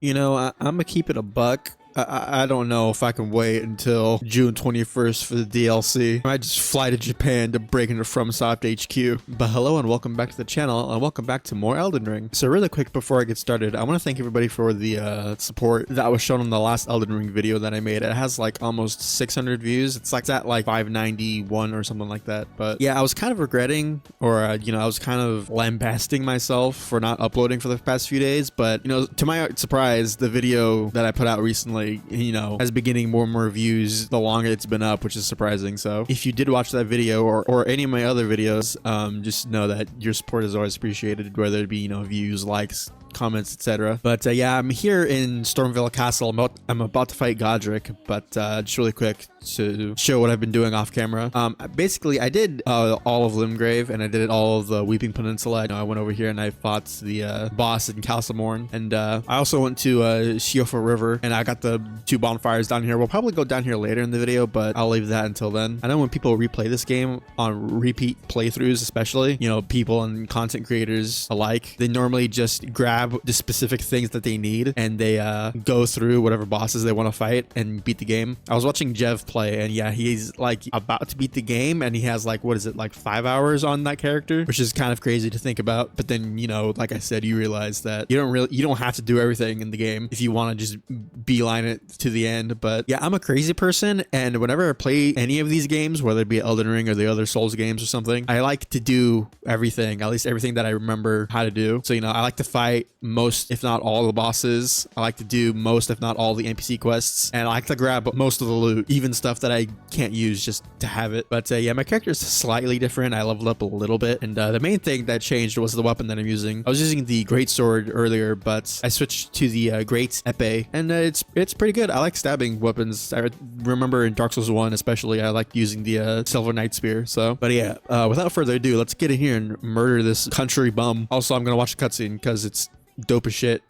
You know, I'm gonna keep it a buck. I don't know if I can wait until June 21st for the DLC. I might just fly to Japan to break into FromSoft HQ. But hello and welcome back to the channel, and welcome back to more Elden Ring. So really quick before I get started, I want to thank everybody for the support that was shown on the last Elden Ring video that I made. It has like almost 600 views. It's like at like 591 or something like that. But yeah, I was kind of regretting, or I was kind of lambasting myself for not uploading for the past few days. But to my surprise, the video that I put out recently, has been getting more and more views the longer it's been up, which is surprising. So if you did watch that video or any of my other videos, just know that your support is always appreciated, whether it be, views, likes, comments, etc. But yeah, I'm here in Stormville Castle. I'm about to fight Godrick, but just really quick to show what I've been doing off camera. Basically, I did all of Limgrave, and I did all of the Weeping Peninsula. I went over here and I fought the boss in Calsamorn, and I also went to Shiofa River, and I got the 2 bonfires down here. We'll probably go down here later in the video, but I'll leave that until then. I know when people replay this game on repeat playthroughs, especially, people and content creators alike, they normally just grab the specific things that they need and they go through whatever bosses they want to fight and beat the game. I was watching Jev play, and yeah, he's like about to beat the game, and he has like, what is it, like 5 hours on that character, which is kind of crazy to think about. But then, like I said, you realize that you don't have to do everything in the game if you want to just beeline it to the end. But yeah, I'm a crazy person, and whenever I play any of these games, whether it be Elden Ring or the other Souls games or something, I like to do everything, at least everything that I remember how to do. So I like to fight most, if not all, the bosses. I like to do most, if not all, the NPC quests, and I like to grab most of the loot, even stuff that I can't use, just to have it. But yeah, my character is slightly different. I leveled up a little bit, and the main thing that changed was the weapon that I'm using. I was using the great sword earlier, but I switched to the great epee, and it's pretty good. I like stabbing weapons. I remember in Dark Souls 1 especially, I liked using the Silver Knight Spear. So, but yeah, without further ado, let's get in here and murder this country bum. Also, I'm gonna watch the cutscene because it's dope as shit.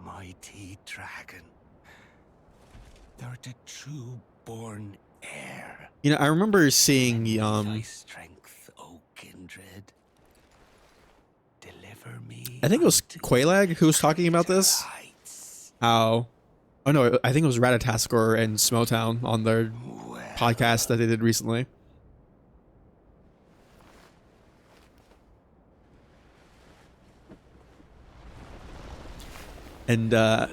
Mighty dragon, thou the true born heir. I remember seeing Thy strength, O kindred. Deliver me. I think it was Qualag who was talking about this. How? Oh no, I think it was Ratataskor and Smotown on their podcast that they did recently. And I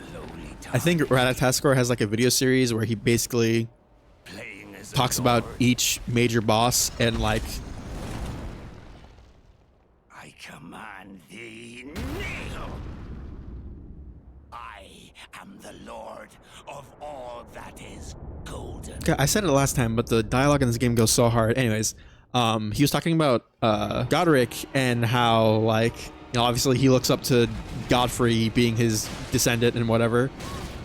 think Ratataskor has like a video series where he basically talks about each major boss and like, I command thee, kneel. I am the lord of all that is golden. I said it last time, but the dialogue in this game goes so hard. Anyways, he was talking about Godrick and how, like, obviously he looks up to Godfrey being his descendant and whatever,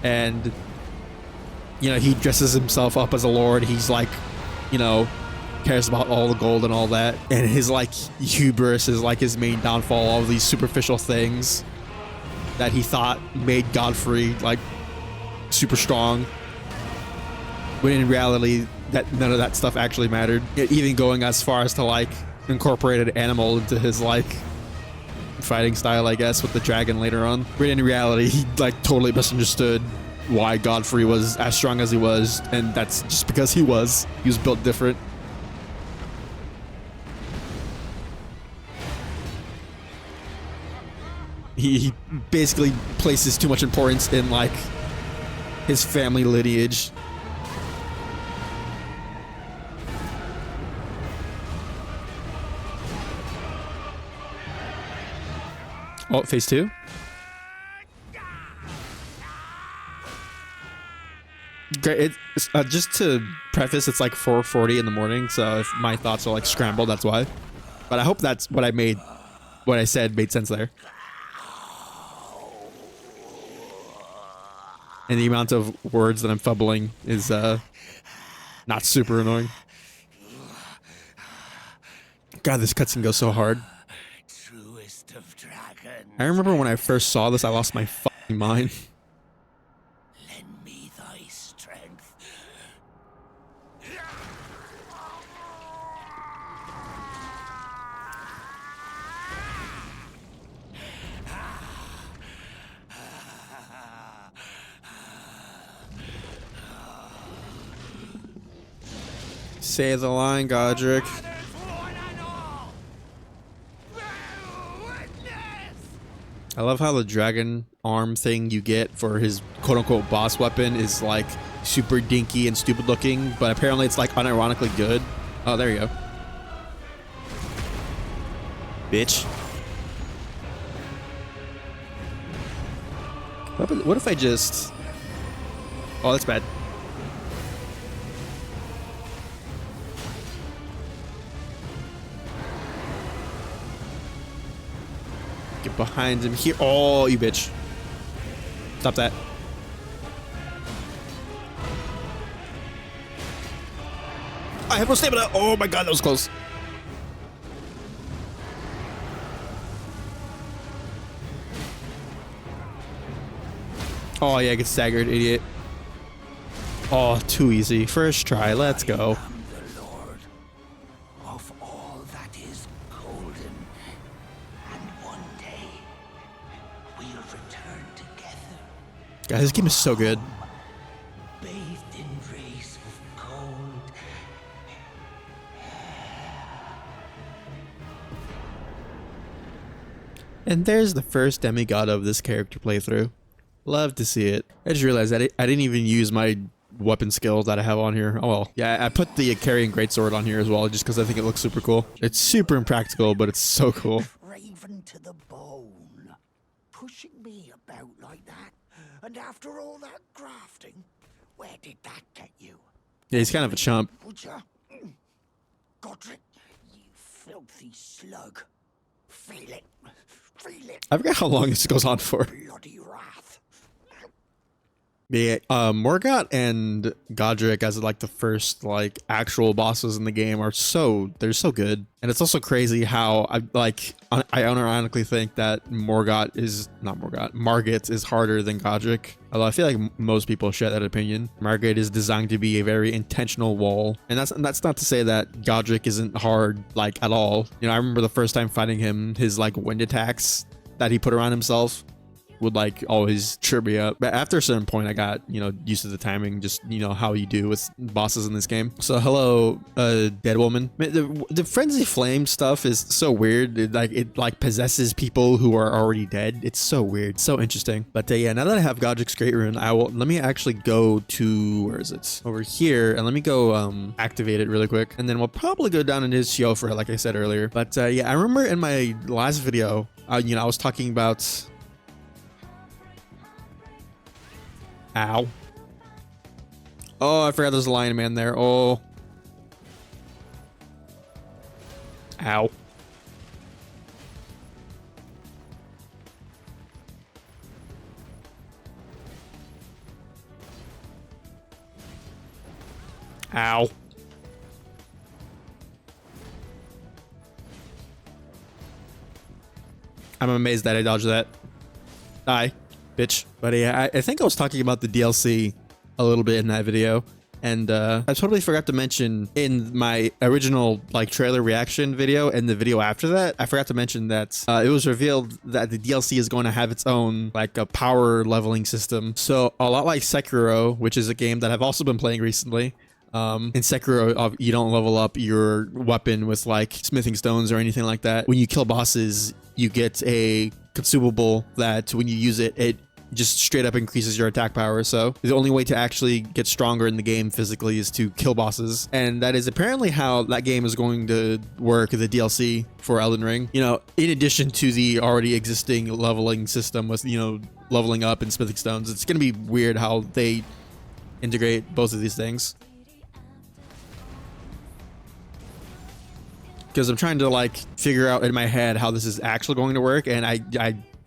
and he dresses himself up as a lord. He's like, cares about all the gold and all that, and his like hubris is like his main downfall. All of these superficial things that he thought made Godfrey like super strong, when in reality that none of that stuff actually mattered. Even going as far as to like incorporate an animal into his like fighting style, I guess, with the dragon later on. But in reality, he like totally misunderstood why Godfrey was as strong as he was, and that's just because he was built different. He basically places too much importance in like his family lineage. Oh, phase 2? Great. It's, just to preface, it's like 4:40 in the morning, so if my thoughts are like scrambled, that's why. But I hope that's what I said made sense there. And the amount of words that I'm fumbling is not super annoying. God, this cutscene goes so hard. Truest of dragons. I remember when I first saw this, I lost my fucking mind. Lend me thy strength. Say the line, Godrick. I love how the dragon arm thing you get for his quote-unquote boss weapon is like super dinky and stupid looking, but apparently it's like unironically good. Oh, there you go. Bitch. What if I just... Oh, that's bad. Get behind him here. Oh, you bitch. Stop that. I have no stamina. Oh my god, that was close. Oh yeah, get staggered, idiot. Oh, too easy. First try, let's go. I am the Lord of all that is golden, and one day we'll return together. Guys, this game is so good. Bathed in rays of gold. And there's the first demigod of this character playthrough. Love to see it. I just realized that I didn't even use my weapon skills that I have on here. Oh well. Yeah, I put the carrying greatsword on here as well, just because I think it looks super cool. It's super impractical, but it's so cool. Raven to the bone. Pushing me about like that. And after all that grafting, where did that get you? Yeah, he's kind of a chump. Would ya? Godrick, you filthy slug. Feel it. Feel it. I forgot how long this goes on for. Bloody wrath. Yeah, Morgott and Godrick as like the first like actual bosses in the game they're so good. And it's also crazy how I unironically think that Margit is harder than Godrick. Although I feel like most people share that opinion. Margit is designed to be a very intentional wall. And that's not to say that Godrick isn't hard like at all. You know, I remember the first time fighting him, his like wind attacks that he put around himself would like always trip me up. But after a certain point, I got, you know, used to the timing, just, you know, how you do with bosses in this game. So hello, dead woman. The frenzy flame stuff is so weird. It possesses people who are already dead. It's so weird, so interesting. But yeah, now that I have Godrick's Great Rune, let me actually go to, where is it? Over here, and let me go activate it really quick, and then we'll probably go down in his Shiofra, like I said earlier. But yeah, I remember in my last video, you know, I was talking about. Ow. Oh, I forgot there's a lion man there. Oh. Ow. Ow. I'm amazed that I dodged that. Die. Bitch. But yeah, I think I was talking about the DLC a little bit in that video, and I totally forgot to mention in my original like trailer reaction video and the video after that, I forgot to mention that it was revealed that the DLC is going to have its own like a power leveling system. So a lot like Sekiro, which is a game that I've also been playing recently. In Sekiro, you don't level up your weapon with like smithing stones or anything like that. When you kill bosses, you get a consumable that when you use it, it just straight up increases your attack power. So the only way to actually get stronger in the game physically is to kill bosses. And that is apparently how that game is going to work, the DLC for Elden Ring. You know, in addition to the already existing leveling system with, you know, leveling up and smithing stones, it's going to be weird how they integrate both of these things. Because I'm trying to like figure out in my head how this is actually going to work, and I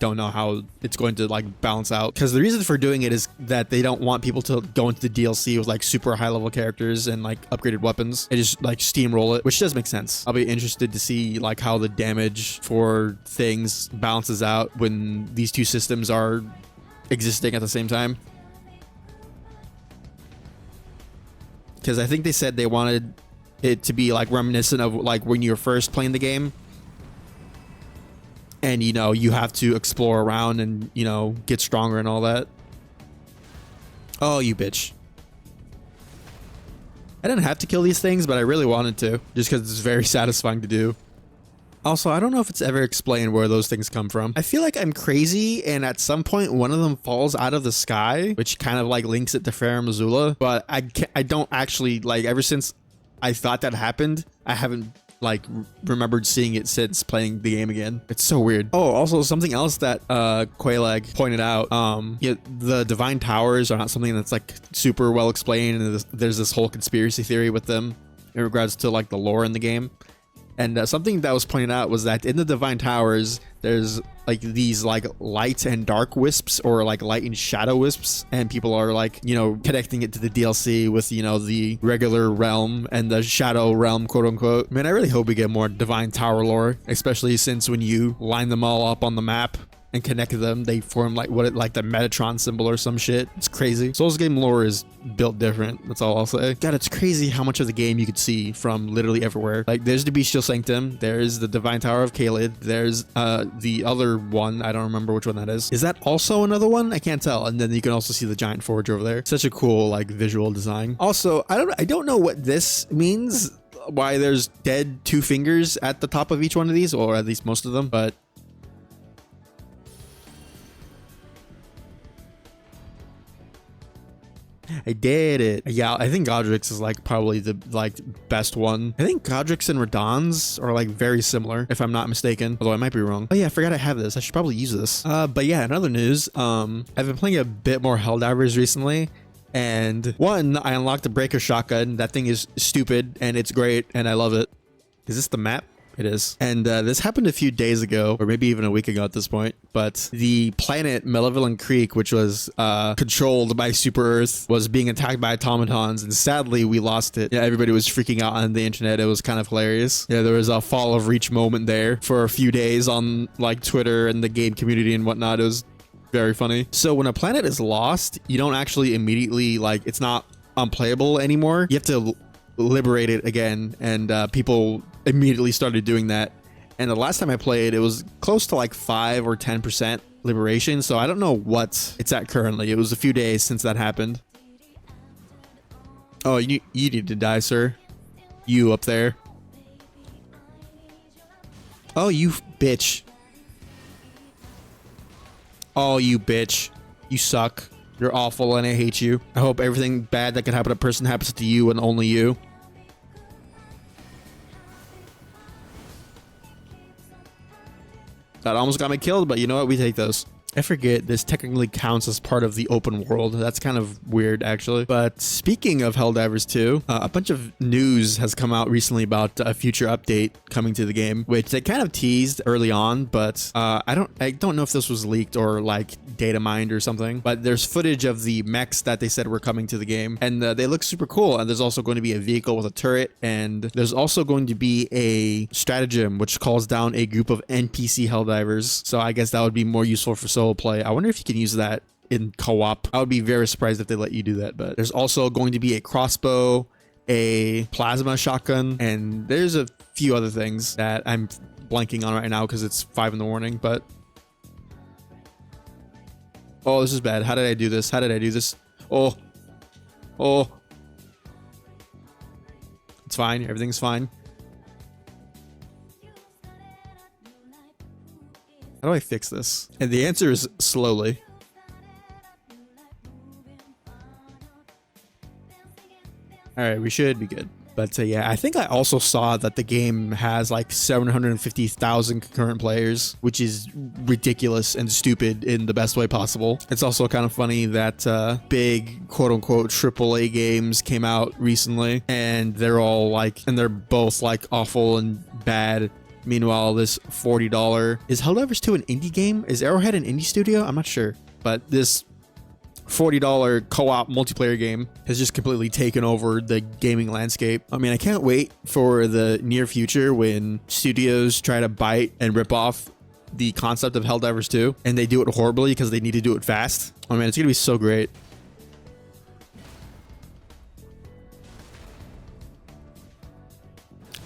don't know how it's going to like balance out. Because the reason for doing it is that they don't want people to go into the DLC with like super high level characters and like upgraded weapons and just like steamroll it, which does make sense. I'll be interested to see like how the damage for things balances out when these two systems are existing at the same time. Because I think they said they wanted it to be like reminiscent of like when you're first playing the game, and you know, you have to explore around and, you know, get stronger and all that. Oh, you bitch. I didn't have to kill these things, but I really wanted to, just because it's very satisfying to do. Also, I don't know if it's ever explained where those things come from. I feel like I'm crazy, and at some point, one of them falls out of the sky, which kind of like links it to Farum Azula, but I don't actually, like, ever since I thought that happened, I haven't like remembered seeing it since playing the game again. It's so weird. Oh, also something else that Quayleg pointed out, yeah, the Divine Towers are not something that's like super well explained, and there's this whole conspiracy theory with them in regards to like the lore in the game. And something that was pointed out was that in the Divine Towers, there's like these like light and dark wisps, or like light and shadow wisps, and people are like, you know, connecting it to the DLC with, you know, the regular realm and the shadow realm, quote unquote. Man, I really hope we get more Divine Tower lore, especially since when you line them all up on the map and connect them, they form like like the Metatron symbol or some shit. It's crazy. Souls game lore is built different. That's all I'll say. God, it's crazy how much of the game you could see from literally everywhere. Like, there's the Bestial Sanctum, there's the Divine Tower of Caelid, there's the other one. I don't remember which one that is. Is that also another one? I can't tell. And then you can also see the giant forge over there. Such a cool like visual design. Also, I don't know what this means. Why there's dead 2 fingers at the top of each one of these, or at least most of them, but I did it. Yeah, I think Godrick's is like probably the like best one. I think Godrick's and Radahn's are like very similar, if I'm not mistaken. Although I might be wrong. Oh yeah, I forgot I have this. I should probably use this. But yeah, in other news, I've been playing a bit more Helldivers recently. And one, I unlocked the breaker shotgun. That thing is stupid and it's great and I love it. Is this the map? It is. And this happened a few days ago, or maybe even a week ago at this point. But the planet Malevolent Creek, which was controlled by Super Earth, was being attacked by automatons, and sadly we lost it. Yeah, everybody was freaking out on the internet. It was kind of hilarious. Yeah, there was a fall of reach moment there for a few days on like Twitter and the game community and whatnot. It was very funny. So when a planet is lost, you don't actually immediately, like, it's not unplayable anymore. You have to liberate it again, and people immediately started doing that. And the last time I played, it was close to like 5 or 10% liberation, so I don't know what it's at currently. It was a few days since that happened. Oh, you need to die, sir. You up there. Oh, you bitch. Oh, you bitch. You suck. You're awful and I hate you. I hope everything bad that could happen to a person happens to you and only you. That almost got me killed, but you know what? We take those. I forget this technically counts as part of the open world. That's kind of weird, actually. But speaking of Helldivers 2, a bunch of news has come out recently about a future update coming to the game, which they kind of teased early on, but I don't know if this was leaked or like data mined or something. But there's footage of the mechs that they said were coming to the game, and they look super cool. And there's also going to be a vehicle with a turret, and there's also going to be a stratagem which calls down a group of NPC Helldivers. So I guess that would be more useful for solo play. I wonder if you can use that in co-op. I would be very surprised if they let you do that. But there's also going to be a crossbow, a plasma shotgun, and there's a few other things that I'm blanking on right now because it's 5 in the morning. But oh, this is bad. How did I do this? How did I do this? Oh, it's fine. Everything's fine. How do I fix this? And the answer is slowly. All right, we should be good. But yeah, I think I also saw that the game has like 750,000 concurrent players, which is ridiculous and stupid in the best way possible. It's also kind of funny that big quote-unquote AAA games came out recently, and they're all like, and they're both like awful and bad. Meanwhile, this $40... Is Helldivers 2 an indie game? Is Arrowhead an indie studio? I'm not sure. But this $40 co-op multiplayer game has just completely taken over the gaming landscape. I mean, I can't wait for the near future when studios try to bite and rip off the concept of Helldivers 2, and they do it horribly because they need to do it fast. I mean, it's going to be so great.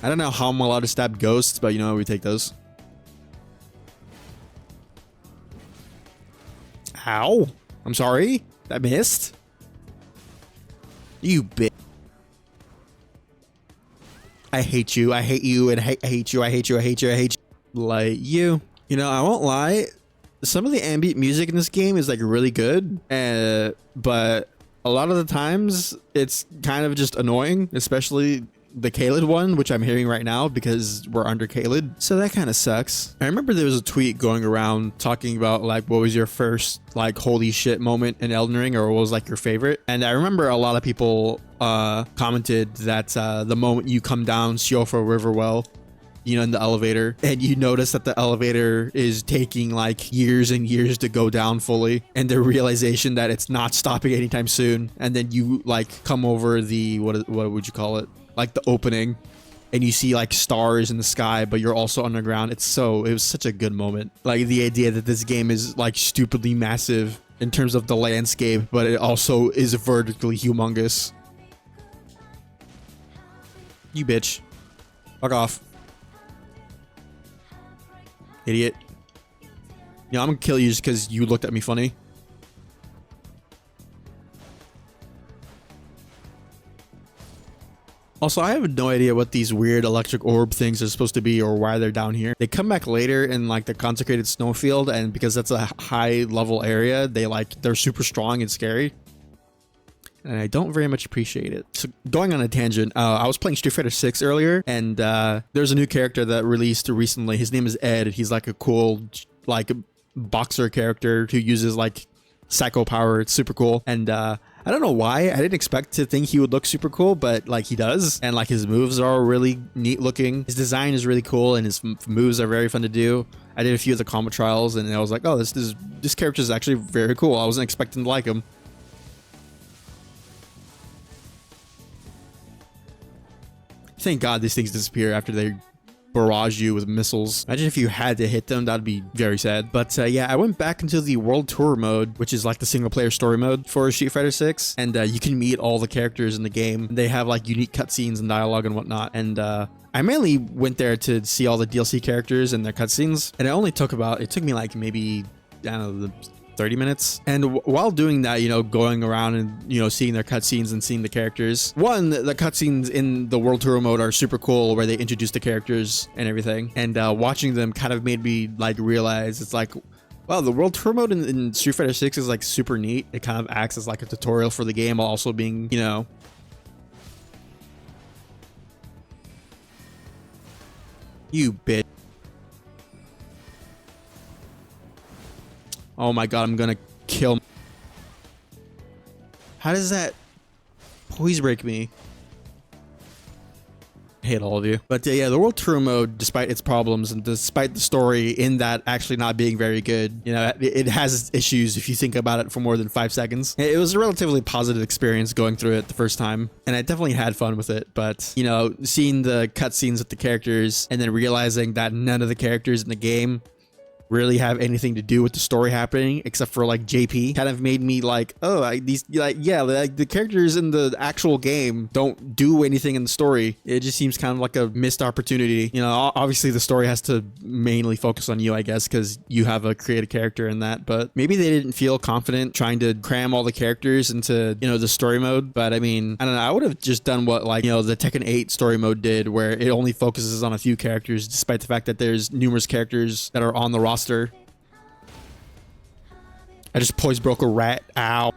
I don't know how I'm allowed to stab ghosts, but you know, we take those. Ow. I'm sorry. That missed. You bitch. I hate you. I hate you. And I hate you. I hate you. I hate you. I hate you. Like you. You know, I won't lie. Some of the ambient music in this game is like really good. But a lot of the times it's kind of just annoying, especially the Caelid one, which I'm hearing right now because we're under Caelid. So that kind of sucks. I remember there was a tweet going around talking about like what was your first like holy shit moment in Elden Ring, or what was like your favorite. And I remember a lot of people commented that the moment you come down Siofra Riverwell, you know, in the elevator, and you notice that the elevator is taking like years and years to go down fully, and the realization that it's not stopping anytime soon. And then you like come over the what would you call it, like the opening, and you see like stars in the sky, but you're also underground. It was such a good moment. Like the idea that this game is like stupidly massive in terms of the landscape, but it also is vertically humongous. You bitch. Fuck off. Idiot. You know, I'm gonna kill you just because you looked at me funny. Also, I have no idea what these weird electric orb things are supposed to be or why they're down here. They come back later in like the consecrated snowfield, and because that's a high level area, they're super strong and scary. And I don't very much appreciate it. So going on a tangent, I was playing Street Fighter 6 earlier, and there's a new character that released recently. His name is Ed. He's like a cool like boxer character who uses like psycho power. It's super cool. And I don't know why. I didn't expect to think he would look super cool, but like he does. And like his moves are really neat looking. His design is really cool, and his moves are very fun to do. I did a few of the combat trials, and I was like, oh, this character is actually very cool. I wasn't expecting to like him. Thank God these things disappear after they barrage you with missiles. Imagine if you had to hit them, that'd be very sad. But yeah, I went back into the World Tour mode, which is like the single player story mode for Street Fighter 6, and you can meet all the characters in the game. They have like unique cutscenes and dialogue and whatnot, and I mainly went there to see all the DLC characters and their cutscenes, and it took me like maybe, I don't know, 30 minutes. And while doing that, you know, going around and, you know, seeing their cutscenes and seeing the characters. One, the cutscenes in the World Tour mode are super cool, where they introduce the characters and everything. And watching them kind of made me like realize it's like, wow, the World Tour mode in Street Fighter 6 is like super neat. It kind of acts as like a tutorial for the game while also being, you know, you bitch. Oh my god, I'm gonna kill. How does that poise break me? I hate all of you. But yeah, the World Tour mode, despite its problems and despite the story in that actually not being very good, you know, it has issues if you think about it for more than 5 seconds. It was a relatively positive experience going through it the first time, and I definitely had fun with it. But, you know, seeing the cutscenes with the characters and then realizing that none of the characters in the game really have anything to do with the story happening except for like JP kind of made me like, oh, the characters in the actual game don't do anything in the story. It just seems kind of like a missed opportunity. You know, obviously the story has to mainly focus on you, I guess, because you have a creative character in that, but maybe they didn't feel confident trying to cram all the characters into, you know, the story mode. But I mean, I don't know, I would have just done what, like, you know, the Tekken 8 story mode did, where it only focuses on a few characters despite the fact that there's numerous characters that are on the roster. I just poise broke a rat. Ow.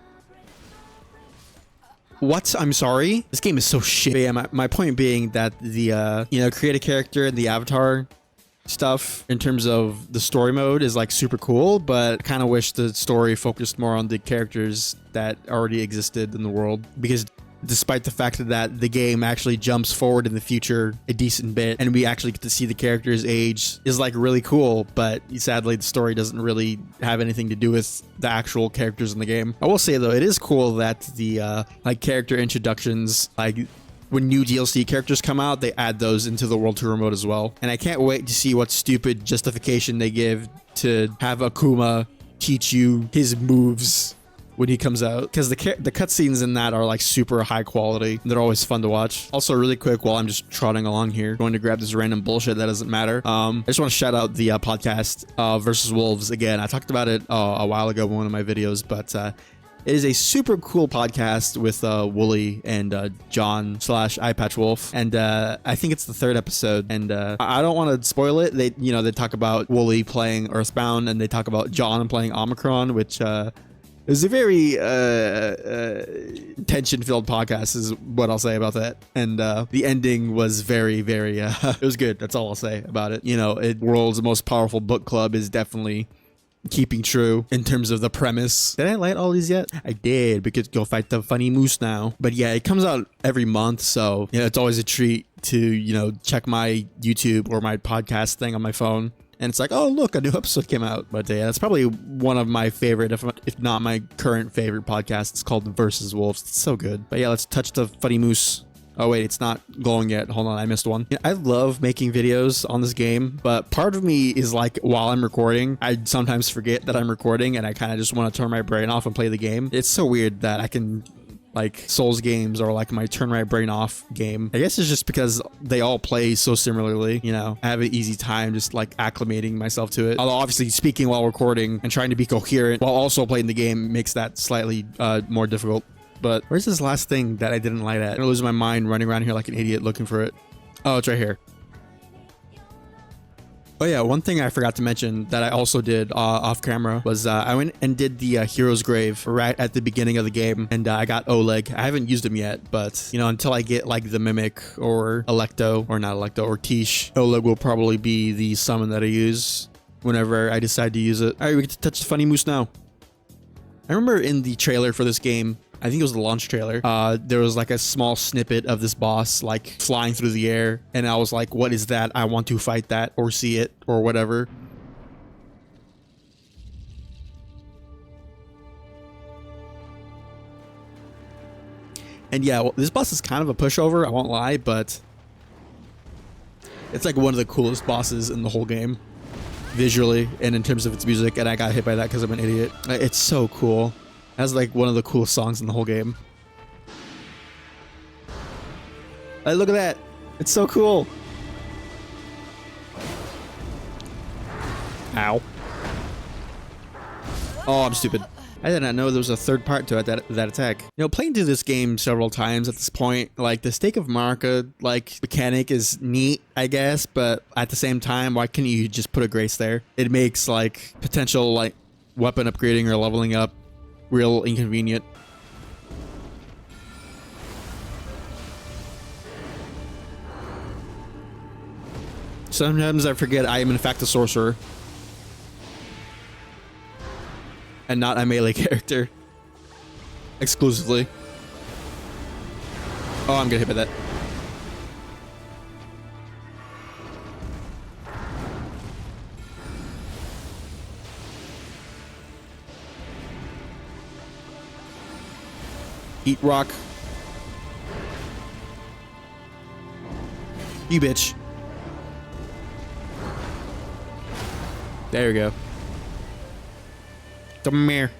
What? I'm sorry? This game is so shit. But yeah, my point being that the, you know, create a character and the avatar stuff in terms of the story mode is like super cool, but I kind of wish the story focused more on the characters that already existed in the world, because despite the fact that the game actually jumps forward in the future a decent bit and we actually get to see the characters age is like really cool, but sadly the story doesn't really have anything to do with the actual characters in the game. I will say though, it is cool that the like character introductions, like when new DLC characters come out, they add those into the World Tour mode as well. And I can't wait to see what stupid justification they give to have Akuma teach you his moves when he comes out, because the cutscenes in that are like super high quality. They're always fun to watch. Also, really quick, while I'm just trotting along here, going to grab this random bullshit that doesn't matter. I just want to shout out the podcast Versus Wolves again. I talked about it a while ago in one of my videos, but It is a super cool podcast with Wooly and John / iPatchWolf, and I think it's the 3rd episode. And I don't want to spoil it. They talk about Wooly playing Earthbound, and they talk about John playing Omicron, which is a very tension-filled podcast, is what I'll say about that. And the ending was very, very. It was good. That's all I'll say about it. World's most powerful book club is definitely keeping true in terms of the premise. Did I light all these yet? I did, because go fight the funny moose now. But yeah, it comes out every month, so it's always a treat to check my YouTube or my podcast thing on my phone, and it's like, oh look, a new episode came out. But yeah, that's probably one of my favorite, if not my current favorite podcast. It's called Versus Wolves. It's so good. But yeah, let's touch the funny moose. Oh wait, it's not glowing yet. Hold on, I missed one. I love making videos on this game, but part of me is like, while I'm recording, I sometimes forget that I'm recording, and I kind of just want to turn my brain off and play the game. It's so weird that I can, like, Souls games or like my turn my brain off game. I guess it's just because they all play so similarly. I have an easy time just like acclimating myself to it. Although obviously speaking while recording and trying to be coherent while also playing the game makes that slightly more difficult. But where's this last thing that I didn't light at? I'm gonna lose my mind running around here like an idiot looking for it. Oh, it's right here. Oh yeah, one thing I forgot to mention that I also did off camera was I went and did the Hero's Grave right at the beginning of the game, and I got Oleg. I haven't used him yet, but until I get like the Mimic or Electo, or not Electo, or Tish, Oleg will probably be the summon that I use whenever I decide to use it. All right, we get to touch the funny moose now. I remember in the trailer for this game, I think it was the launch trailer, there was like a small snippet of this boss like flying through the air, and I was like, what is that? I want to fight that or see it or whatever. And yeah, well, this boss is kind of a pushover, I won't lie, but it's like one of the coolest bosses in the whole game, visually and in terms of its music, and I got hit by that because I'm an idiot. It's so cool. That's like one of the coolest songs in the whole game. Hey, look at that. It's so cool. Ow. Oh, I'm stupid. I did not know there was a third part to it, that attack. Playing through this game several times at this point, like the Stake of Marika, like mechanic is neat, I guess, but at the same time, why can't you just put a Grace there? It makes like potential like weapon upgrading or leveling up real inconvenient. Sometimes I forget I am in fact a sorcerer and not a melee character exclusively. Oh, I'm gonna hit by that. Eat rock. You bitch. There you go. Come here.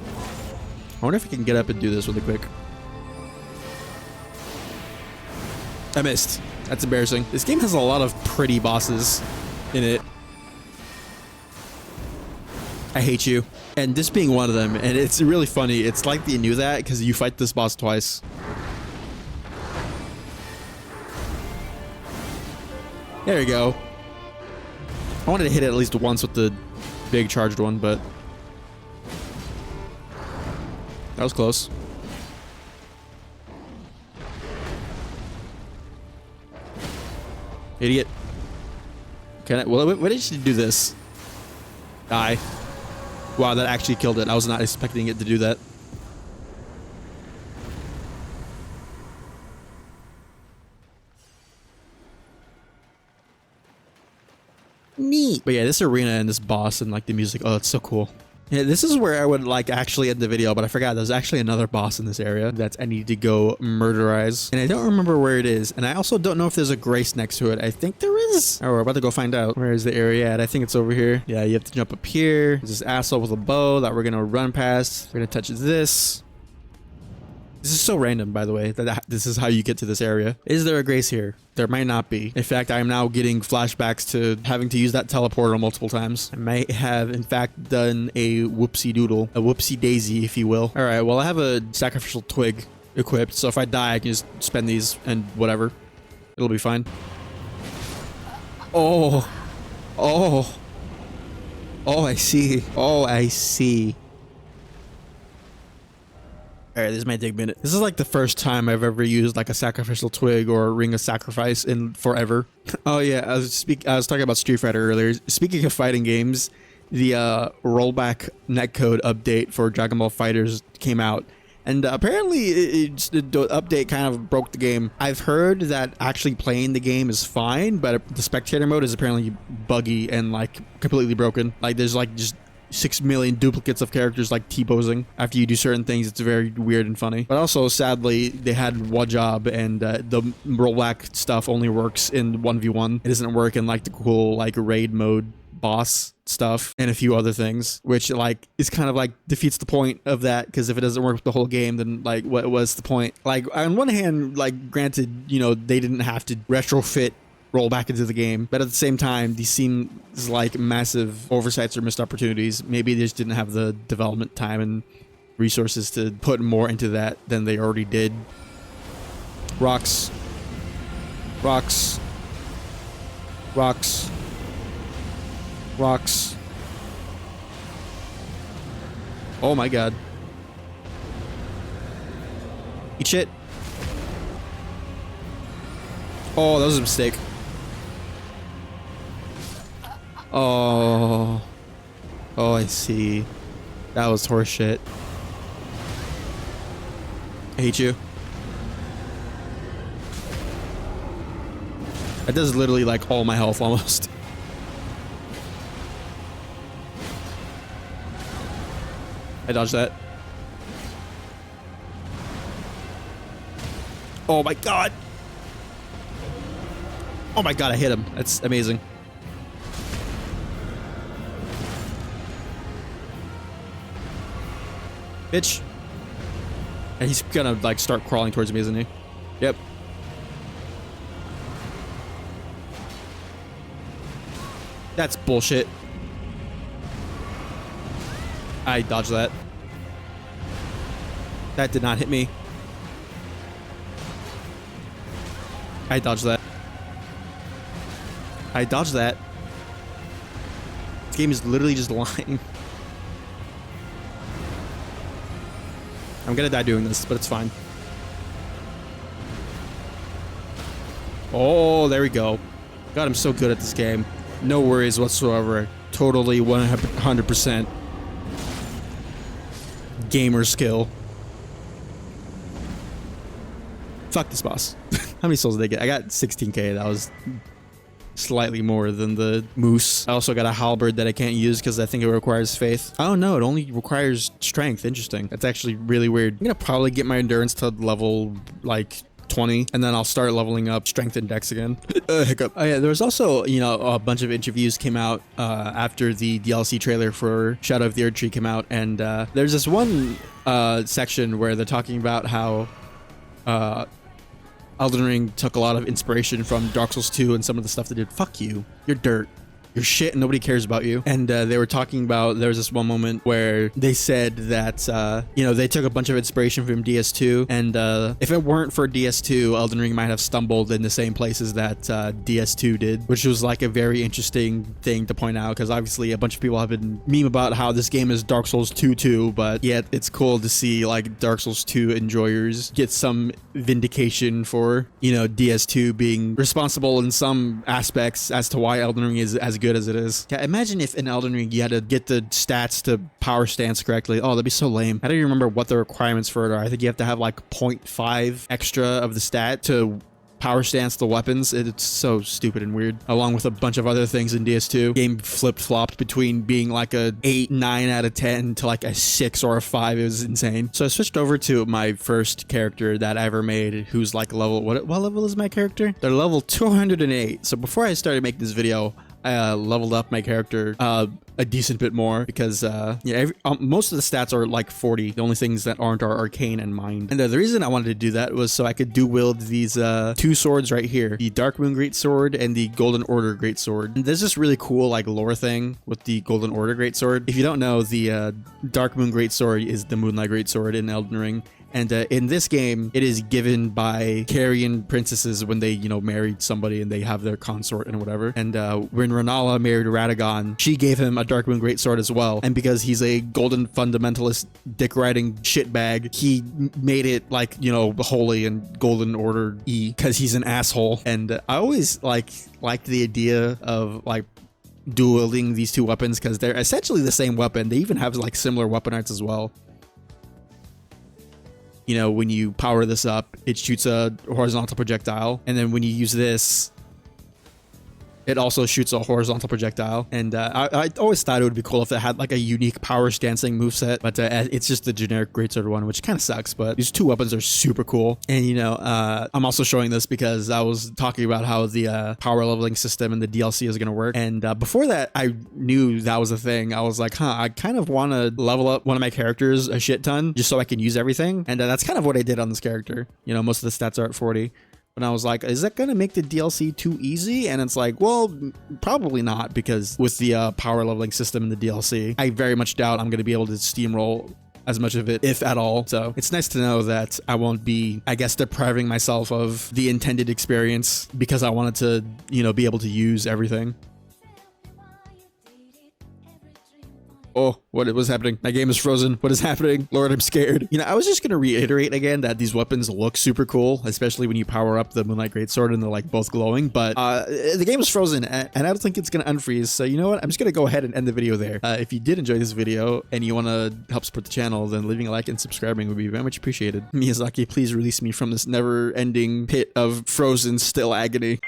I wonder if I can get up and do this really quick. I missed. That's embarrassing. This game has a lot of pretty bosses in it. I hate you. And this being one of them, and it's really funny. It's like they knew that because you fight this boss twice. There you go. I wanted to hit it at least once with the big charged one, but that was close. Idiot. Can I? Well, what did she do this? Die. Wow, that actually killed it. I was not expecting it to do that. Neat. But yeah, this arena and this boss and like the music, oh, it's so cool. Yeah, this is where I would like actually end the video, but I forgot there's actually another boss in this area that I need to go murderize. And I don't remember where it is. And I also don't know if there's a Grace next to it. I think there is. Oh, we're about to go find out. Where is the area at? I think it's over here. Yeah, you have to jump up here. There's this asshole with a bow that we're going to run past. We're going to touch this. This is so random, by the way, that this is how you get to this area. Is there a grace here? There might not be. In fact, I am now getting flashbacks to having to use that teleporter multiple times. I might have, in fact, done a whoopsie doodle, a whoopsie daisy, if you will. All right, well, I have a sacrificial twig equipped, so if I die, I can just spend these and whatever. It'll be fine. Oh. Oh. Oh, I see. Oh, I see. Alright, this might take a minute. This is like the first time I've ever used like a sacrificial twig or a ring of sacrifice in forever. Oh yeah, I was talking about Street Fighter earlier. Speaking of fighting games, the rollback netcode update for Dragon Ball FighterZ came out. And apparently the update kind of broke the game. I've heard that actually playing the game is fine, but the spectator mode is apparently buggy and like completely broken. Like there's like just 6 million duplicates of characters like T-posing after you do certain things. It's very weird and funny. But also, sadly, they had one job and the rollback stuff only works in 1v1. It doesn't work in like the cool like raid mode boss stuff and a few other things, which like is kind of like defeats the point of that, because if it doesn't work with the whole game, then like what was the point? Like on one hand, like granted, you know, they didn't have to retrofit roll back into the game, but at the same time these seem like massive oversights or missed opportunities. Maybe they just didn't have the development time and resources to put more into that than they already did. Rocks. Rocks. Rocks. Rocks. Oh my god. Eat shit. Oh, that was a mistake. Oh. Oh, I see. That was horseshit. I hate you. That does literally like all my health almost. I dodged that. Oh my god. Oh my god, I hit him. That's amazing. Bitch. And he's gonna like start crawling towards me, isn't he? Yep. That's bullshit. I dodged that. That did not hit me. I dodged that. I dodged that. This game is literally just lying. I'm gonna die doing this, but it's fine. Oh, there we go. God, I'm so good at this game. No worries whatsoever. Totally 100% gamer skill. Fuck this boss. How many souls did I get? I got 16k. That was slightly more than the moose. I also got a halberd that I can't use because I think it requires faith. Oh no, it only requires strength. Interesting. That's actually really weird. I'm gonna probably get my endurance to level like 20, and then I'll start leveling up strength and dex again. Hiccup. Oh yeah, there was also, you know, a bunch of interviews came out after the DLC trailer for Shadow of the Erdtree came out, and there's this one section where they're talking about how Elden Ring took a lot of inspiration from Dark Souls 2 and some of the stuff they did. Fuck you. You're dirt. You're shit and nobody cares about you. And they were talking about, there was this one moment where they said that, you know, they took a bunch of inspiration from DS2. And if it weren't for DS2, Elden Ring might have stumbled in the same places that DS2 did, which was like a very interesting thing to point out, because obviously a bunch of people have been meme about how this game is Dark Souls 2 too, but yet it's cool to see like Dark Souls 2 enjoyers get some vindication for, you know, DS2 being responsible in some aspects as to why Elden Ring is as good as it is. Yeah, imagine if in Elden Ring you had to get the stats to power stance correctly. Oh, that'd be so lame. I don't even remember what the requirements for it are. I think you have to have like 0.5 extra of the stat to power stance the weapons. It's so stupid and weird. Along with a bunch of other things in DS2. Game flipped-flopped between being like a 8, 9 out of 10 to like a 6 or a 5. It was insane. So I switched over to my first character that I ever made, who's like level, what level is my character? They're level 208. So before I started making this video, I leveled up my character a decent bit more because most of the stats are like 40. The only things that aren't are arcane and mind. And the reason I wanted to do that was so I could dual wield these two swords right here, the Darkmoon Greatsword and the Golden Order Greatsword. And there's this really cool like lore thing with the Golden Order Greatsword. If you don't know, the Darkmoon Greatsword is the Moonlight Greatsword in Elden Ring. And in this game, it is given by Carian princesses when they, you know, married somebody and they have their consort and whatever. And when Renala married Radagon, she gave him a Darkmoon Greatsword as well. And because he's a golden fundamentalist dick-riding shitbag, he made it like, you know, holy and Golden Order-y because he's an asshole. And I always liked the idea of like dueling these two weapons because they're essentially the same weapon. They even have like similar weapon arts as well. You know, when you power this up, it shoots a horizontal projectile. And then when you use this, it also shoots a horizontal projectile. And I always thought it would be cool if it had like a unique power stancing moveset, but it's just the generic Greatsword one, which kind of sucks, but these two weapons are super cool. And you know, I'm also showing this because I was talking about how the power leveling system in the DLC is going to work. And before that, I knew that was a thing. I was like, I kind of want to level up one of my characters a shit ton just so I can use everything. And that's kind of what I did on this character. You know, most of the stats are at 40. And I was like, is that going to make the DLC too easy? And it's like, well, probably not, because with the power leveling system in the DLC, I very much doubt I'm going to be able to steamroll as much of it, if at all. So it's nice to know that I won't be, I guess, depriving myself of the intended experience because I wanted to, you know, be able to use everything. Oh, what was happening? My game is frozen. What is happening? Lord, I'm scared. You know, I was just going to reiterate again that these weapons look super cool, especially when you power up the Moonlight Greatsword and they're like both glowing, but the game is frozen and I don't think it's going to unfreeze. So you know what? I'm just going to go ahead and end the video there. If you did enjoy this video and you want to help support the channel, then leaving a like and subscribing would be very much appreciated. Miyazaki, please release me from this never-ending pit of frozen still agony.